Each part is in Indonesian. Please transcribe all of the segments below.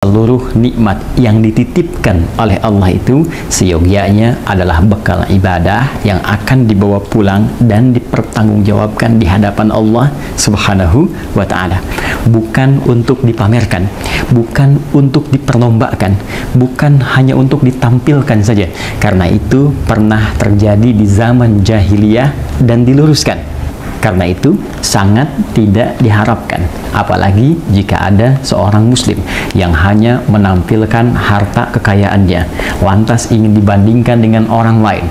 Seluruh nikmat yang dititipkan oleh Allah itu seyogyanya adalah bekal ibadah yang akan dibawa pulang dan dipertanggungjawabkan di hadapan Allah Subhanahu wa Ta'ala. Bukan untuk dipamerkan, bukan untuk diperlombakan, bukan hanya untuk ditampilkan saja. Karena itu pernah terjadi di zaman jahiliyah dan diluruskan. Karena itu sangat tidak diharapkan, apalagi jika ada seorang muslim yang hanya menampilkan harta kekayaannya, lantas ingin dibandingkan dengan orang lain.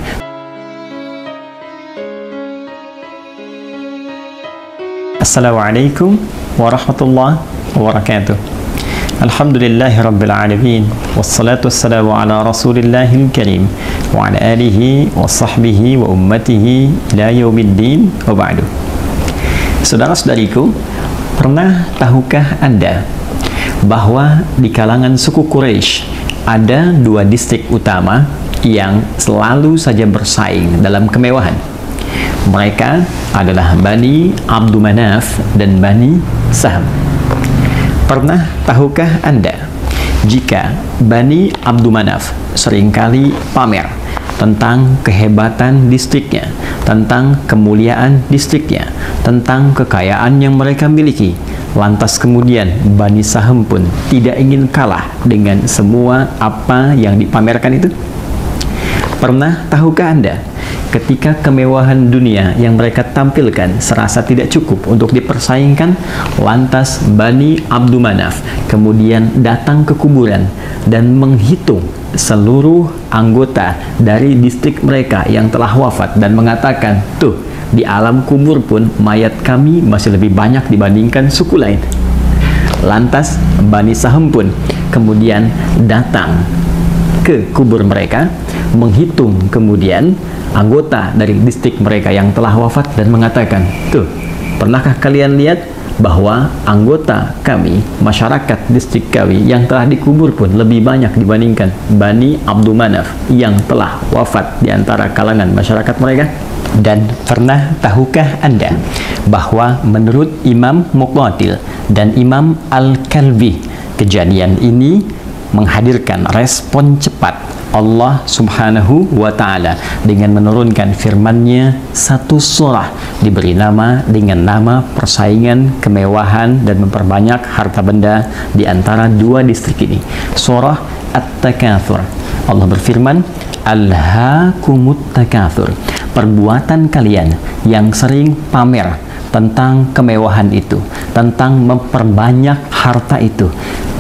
Assalamualaikum warahmatullahi wabarakatuh. Alhamdulillahirabbil alamin, wassalatu wassalamu ala rasulillahil karim wa ala alihi wa sahbihi wa ummatihi ila yaumiddin wa ba'du. Saudara-saudariku, pernah tahukah Anda bahwa di kalangan suku Quraisy ada dua distrik utama yang selalu saja bersaing dalam kemewahan? Mereka adalah Bani Abdul Manaf dan Bani Sahm. Pernah tahukah Anda jika Bani Abdul Manaf seringkali pamer tentang kehebatan distriknya, tentang kemuliaan distriknya, tentang kekayaan yang mereka miliki, lantas kemudian Bani Sahm pun tidak ingin kalah dengan semua apa yang dipamerkan itu? Pernah tahukah Anda ketika kemewahan dunia yang mereka tampilkan serasa tidak cukup untuk dipersaingkan, lantas Bani Abdul Manaf kemudian datang ke kuburan dan menghitung seluruh anggota dari distrik mereka yang telah wafat dan mengatakan, tuh, di alam kubur pun mayat kami masih lebih banyak dibandingkan suku lain. Lantas Bani Sahm pun kemudian datang ke kubur mereka, menghitung kemudian anggota dari distrik mereka yang telah wafat dan mengatakan, tuh, pernahkah kalian lihat bahwa anggota kami, masyarakat distrik kami yang telah dikubur pun lebih banyak dibandingkan Bani Abdul Manaf yang telah wafat di antara kalangan masyarakat mereka? Dan pernah tahukah Anda bahwa menurut Imam Muqatil dan Imam Al-Kalbi, kejadian ini menghadirkan respon cepat Allah Subhanahu wa Ta'ala dengan menurunkan firman-Nya, satu surah diberi nama dengan nama persaingan kemewahan dan memperbanyak harta benda di antara dua distrik ini, surah At-Takatsur. Allah berfirman, Alhaakumut takatsur, perbuatan kalian yang sering pamer tentang kemewahan itu, tentang memperbanyak harta itu,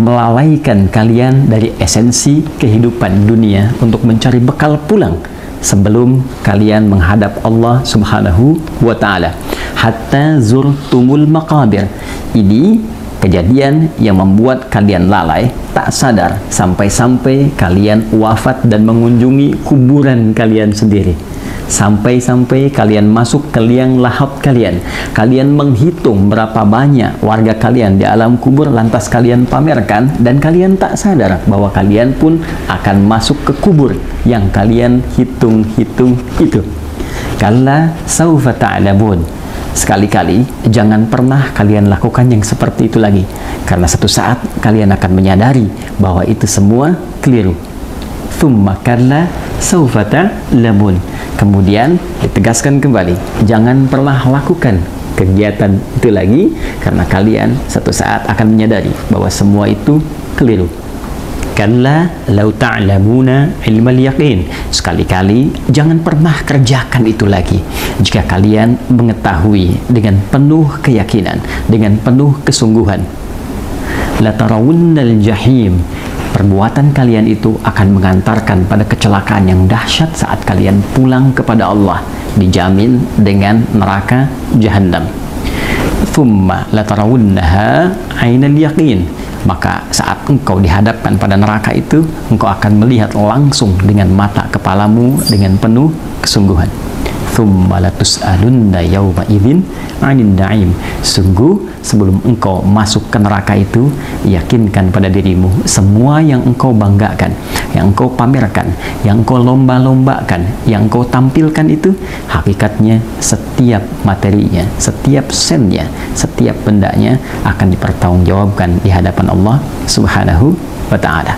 melalaikan kalian dari esensi kehidupan dunia untuk mencari bekal pulang sebelum kalian menghadap Allah Subhanahu wa Ta'ala. Hatta zurtumul maqabir. Ini kejadian yang membuat kalian lalai, tak sadar, sampai-sampai kalian wafat dan mengunjungi kuburan kalian sendiri. Sampai-sampai kalian masuk ke liang lahat kalian. Kalian menghitung berapa banyak warga kalian di alam kubur, lantas kalian pamerkan, dan kalian tak sadar bahwa kalian pun akan masuk ke kubur yang kalian hitung-hitung itu. Kalla saufa ta'lamun. Sekali-kali jangan pernah kalian lakukan yang seperti itu lagi, karena satu saat kalian akan menyadari bahwa itu semua keliru. Thumma kalla saufa ta'lamun. Kemudian ditegaskan kembali, jangan pernah lakukan kegiatan itu lagi, karena kalian satu saat akan menyadari bahwa semua itu keliru. Kalla law ta'lamuna ilmal yaqin. Sekali-kali jangan pernah kerjakan itu lagi jika kalian mengetahui dengan penuh keyakinan, dengan penuh kesungguhan. La tarawunnal jahim. Perbuatan kalian itu akan mengantarkan pada kecelakaan yang dahsyat saat kalian pulang kepada Allah, dijamin dengan neraka Jahannam. Thumma latarawunnaha ainal yaqin. Maka saat engkau dihadapkan pada neraka itu, engkau akan melihat langsung dengan mata kepalamu dengan penuh kesungguhan. Thumma latus'alunna yawma idzin 'anil na'im. Sungguh sebelum engkau masuk ke neraka itu, yakinkan pada dirimu semua yang engkau banggakan, yang kau pamerkan, yang kau lomba-lombakan, yang kau tampilkan itu hakikatnya setiap materinya, setiap sennya, setiap bendanya akan dipertanggungjawabkan di hadapan Allah Subhanahu wa ta'ala.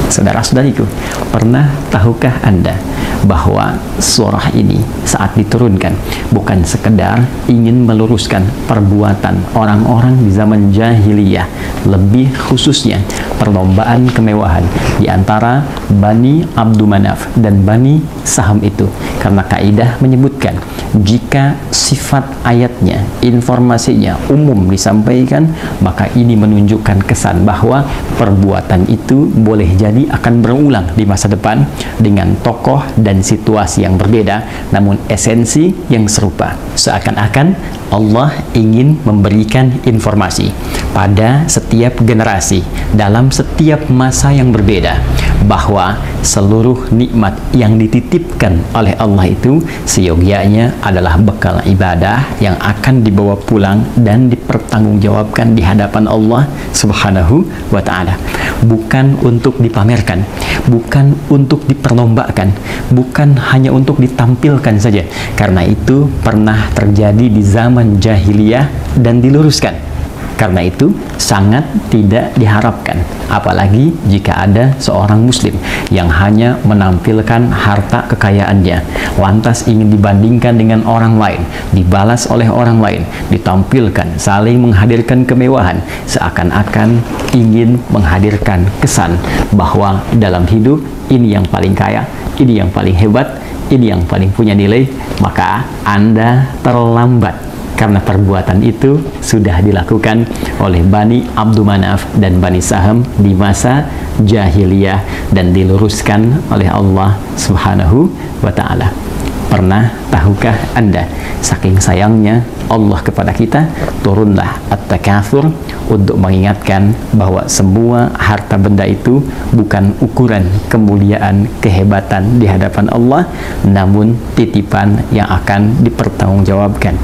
Saudara-saudariku, pernah tahukah Anda bahwa surah ini saat diturunkan bukan sekedar ingin meluruskan perbuatan orang-orang di zaman jahiliyah, lebih khususnya perlombaan kemewahan di antara Bani Abdumanaf dan Bani Saham itu, karena kaidah menyebutkan jika sifat ayatnya, informasinya umum disampaikan, maka ini menunjukkan kesan bahwa perbuatan itu boleh jadi akan berulang di masa depan dengan tokoh dan situasi yang berbeda, namun esensi yang serupa. Seakan-akan Allah ingin memberikan informasi pada setiap generasi dalam setiap masa yang berbeda bahwa seluruh nikmat yang dititipkan oleh Allah itu seyogyanya adalah bekal ibadah yang akan dibawa pulang dan dipertanggungjawabkan di hadapan Allah Subhanahu wa ta'ala. Bukan untuk dipamerkan, bukan untuk diperlombakan, bukan hanya untuk ditampilkan saja. Karena itu pernah terjadi di zaman jahiliyah dan diluruskan. Karena itu sangat tidak diharapkan, apalagi jika ada seorang muslim yang hanya menampilkan harta kekayaannya, lantas ingin dibandingkan dengan orang lain, dibalas oleh orang lain, ditampilkan, saling menghadirkan kemewahan, seakan-akan ingin menghadirkan kesan bahwa dalam hidup ini yang paling kaya, ini yang paling hebat, ini yang paling punya nilai. Maka Anda terlambat, karena perbuatan itu sudah dilakukan oleh Bani Abdumanaf dan Bani Saham di masa jahiliyah dan diluruskan oleh Allah Subhanahu wa ta'ala. Pernah tahukah Anda, saking sayangnya Allah kepada kita, turunlah At-Takatsur untuk mengingatkan bahwa semua harta benda itu bukan ukuran kemuliaan, kehebatan di hadapan Allah, namun titipan yang akan dipertanggungjawabkan.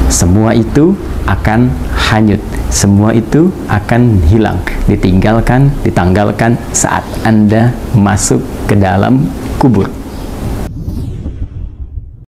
Semua itu akan hanyut, semua itu akan hilang, ditinggalkan, ditanggalkan saat Anda masuk ke dalam kubur.